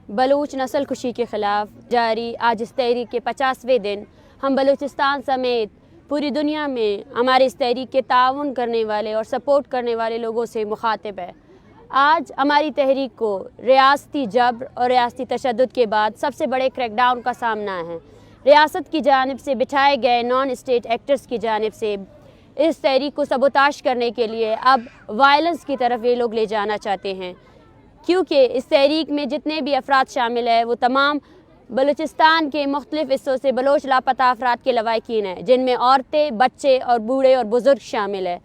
बलूच नस्ल कुशी के ख़िलाफ़ जारी आज इस तहरीक के 50वें दिन हम बलूचिस्तान समेत पूरी दुनिया में हमारे इस तहरीक के ताउन करने वाले और सपोर्ट करने वाले लोगों से मुखातिब है। आज हमारी तहरीक को रियासती जबर और रियासती तशद्दुद के बाद सबसे बड़े क्रैकडाउन का सामना है। रियासत की जानिब से बिछाए गए नॉन स्टेट एक्टर्स की जानिब से इस तहरीक को सबोताश करने के लिए अब वायलेंस की तरफ ये लोग ले जाना चाहते हैं, क्योंकि इस तहरीक में जितने भी अफराद शामिल हैं वो तमाम बलूचिस्तान के मुख्तलिफ़ हिस्सों से बलोच लापता अफराद के लवाकिन हैं, जिनमें औरतें, बच्चे और बूढ़े और बुज़ुर्ग शामिल हैं।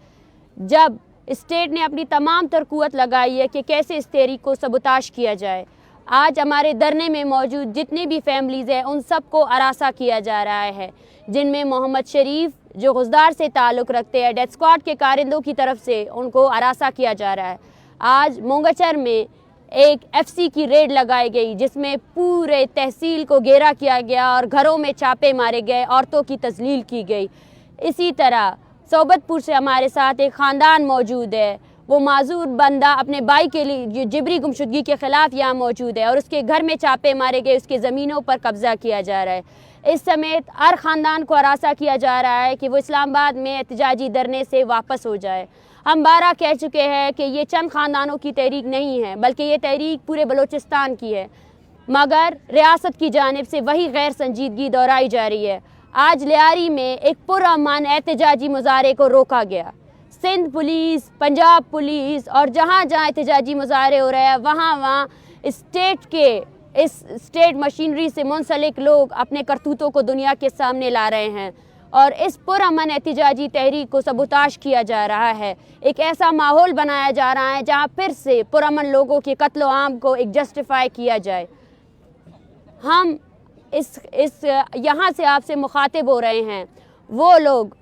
जब स्टेट ने अपनी तमाम तर क़ुव्वत लगाई है कि कैसे इस तहरीक को सबोताश किया जाए, आज हमारे धरने में मौजूद जितनी भी फैमिलीज़ हैं उन सब को अरासा किया जा रहा है, जिनमें मोहम्मद शरीफ जो गुज़दार से ताल्लुक़ रखते हैं, डेथ स्क्वाड के कारिंदों की तरफ से उनको अरासा किया जा रहा है। आज मोंगचर में एक एफसी की रेड लगाई गई, जिसमें पूरे तहसील को घेरा किया गया और घरों में छापे मारे गए, औरतों की तजलील की गई। इसी तरह सोबतपुर से हमारे साथ एक ख़ानदान मौजूद है, वो माजूर बंदा अपने भाई के लिए जिबरी गुमशुदगी के ख़िलाफ़ यहाँ मौजूद है और उसके घर में छापे मारे गए, उसके ज़मीनों पर कब्ज़ा किया जा रहा है। इस समेत हर ख़ानदान को हरासा किया जा रहा है कि वो इस्लामाबाद में एहतजाजी धरने से वापस हो जाए। हम 12 कह चुके हैं कि ये चंद ख़ानदानों की तहरीक नहीं है, बल्कि ये तहरीक पूरे बलूचिस्तान की है, मगर रियासत की जानिब से वही गैर संजीदगी दोहराई जा रही है। आज लियारी में एक पुरअमन एहतजाजी मुजाहरे को रोका गया। सिंध पुलिस, पंजाब पुलिस और जहाँ जहाँ एहतजाजी मुजाहरे हो रहे हैं वहाँ इस स्टेट मशीनरी से मुंसलिक लोग अपने करतूतों को दुनिया के सामने ला रहे हैं और इस पुरअमन एहतजाजी तहरीक को सबोताश किया जा रहा है। एक ऐसा माहौल बनाया जा रहा है जहाँ फिर से पुरअमन लोगों के कत्ल आम को एक जस्टिफाई किया जाए। हम यहाँ से आपसे मुखातिब हो रहे हैं वो लोग,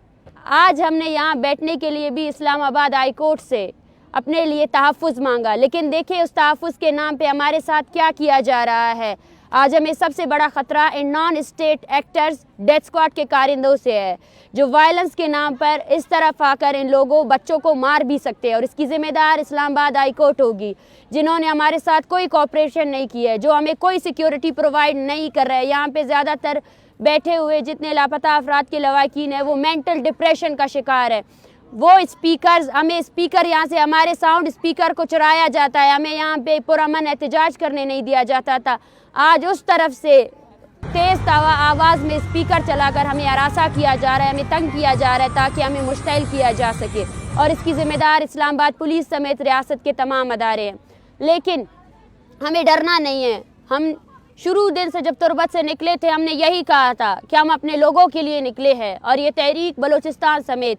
आज हमने यहाँ बैठने के लिए भी इस्लामाबाद हाई कोर्ट से अपने लिए तहफ़्फ़ुज़ मांगा, लेकिन देखिए उस तहफ़्फ़ुज़ के नाम पे हमारे साथ क्या किया जा रहा है। आज हमें सबसे बड़ा ख़तरा in non state actors death squad के कारिंदों से है, जो वायलेंस के नाम पर इस तरफ आकर इन लोगों बच्चों को मार भी सकते हैं और इसकी ज़िम्मेदार इस्लामाबाद हाई कोर्ट होगी, जिन्होंने हमारे साथ कोई कोऑपरेशन नहीं की है, जो हमें कोई सिक्योरिटी प्रोवाइड नहीं कर रहे हैं। यहाँ पे ज़्यादातर बैठे हुए जितने लापता अफराद के लवाकिन हैं वो मेंटल डिप्रेशन का शिकार है। वो स्पीकर्स, हमें स्पीकर यहाँ से हमारे साउंड स्पीकर को चुराया जाता है, हमें यहाँ पे पुरअमन एहतजाज करने नहीं दिया जाता था। आज उस तरफ से तेज़ आवाज़ में स्पीकर चलाकर हमें हरासा किया जा रहा है, हमें तंग किया जा रहा है ताकि हमें मुश्तइल किया जा सके और इसकी ज़िम्मेदार इस्लामाबाद पुलिस समेत रियासत के तमाम अदारे हैं। लेकिन हमें डरना नहीं है। हम शुरू दिन से जब तुरबत से निकले थे हमने यही कहा था कि हम अपने लोगों के लिए निकले हैं और ये तहरीक बलूचिस्तान समेत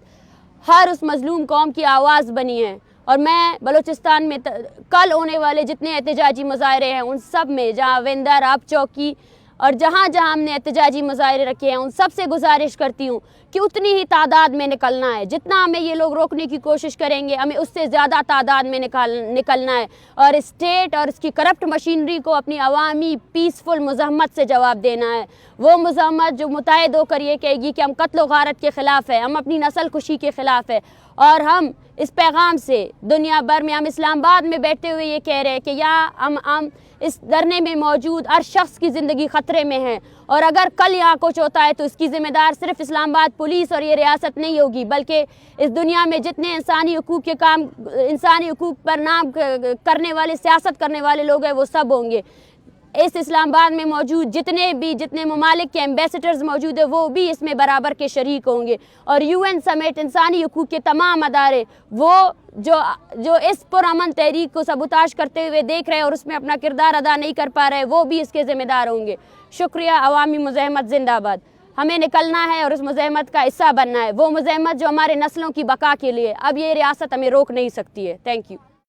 हर उस मजलूम कौम की आवाज़ बनी है। और मैं बलूचिस्तान में कल होने वाले जितने एहतजाजी मुजाहरे हैं उन सब में, जहाँ विंदर, आप चौकी और जहाँ जहाँ हमने एहतजाजी मुजाहरे रखे हैं, उन सब से गुजारिश करती हूँ कि उतनी ही तादाद में निकलना है। जितना हमें ये लोग रोकने की कोशिश करेंगे हमें उससे ज़्यादा तादाद में निकलना है और स्टेट और इसकी करप्ट मशीनरी को अपनी अवामी पीसफुल मुज़ाहमत से जवाब देना है। वो मुज़ाहमत जो मुत्तहिद होकर ये कहेगी कि हम कत्ल गारत के ख़िलाफ़ है, हम अपनी नस्ल कुशी के ख़िलाफ़ है। और हम इस पैगाम से दुनिया भर में, हम इस्लामाबाद में बैठते हुए ये कह रहे हैं कि यहाँ हम इस धरने में मौजूद हर शख्स की ज़िंदगी ख़तरे में है और अगर कल यहाँ कुछ होता है तो इसकी ज़िम्मेदार सिर्फ इस्लामाबाद पुलिस और ये रियासत नहीं होगी, बल्कि इस दुनिया में जितने इंसानी हुकूक़ के काम, इंसानी हुकूक़ पर नाम करने वाले, सियासत करने वाले लोग हैं वो सब होंगे। इस इस्लामाबाद में मौजूद जितने ममालिक के एम्बेसडर्स मौजूद है वो भी इसमें बराबर के शरीक होंगे और UN समेत इंसानी हुकूक़ के तमाम अदारे वो जो इस पुरअमन तहरीक को सबोताश करते हुए देख रहे हैं और उसमें अपना किरदार अदा नहीं कर पा रहे, वो भी इसके ज़िम्मेदार होंगे। शुक्रिया। अवामी मुज़ाहमत जिंदाबाद। हमें निकलना है और उस मुज़ाहमत का हिस्सा बनना है, वो मुज़ाहमत जो हमारे नस्लों की बका के लिए। अब ये रियासत हमें रोक नहीं सकती है। Thank you.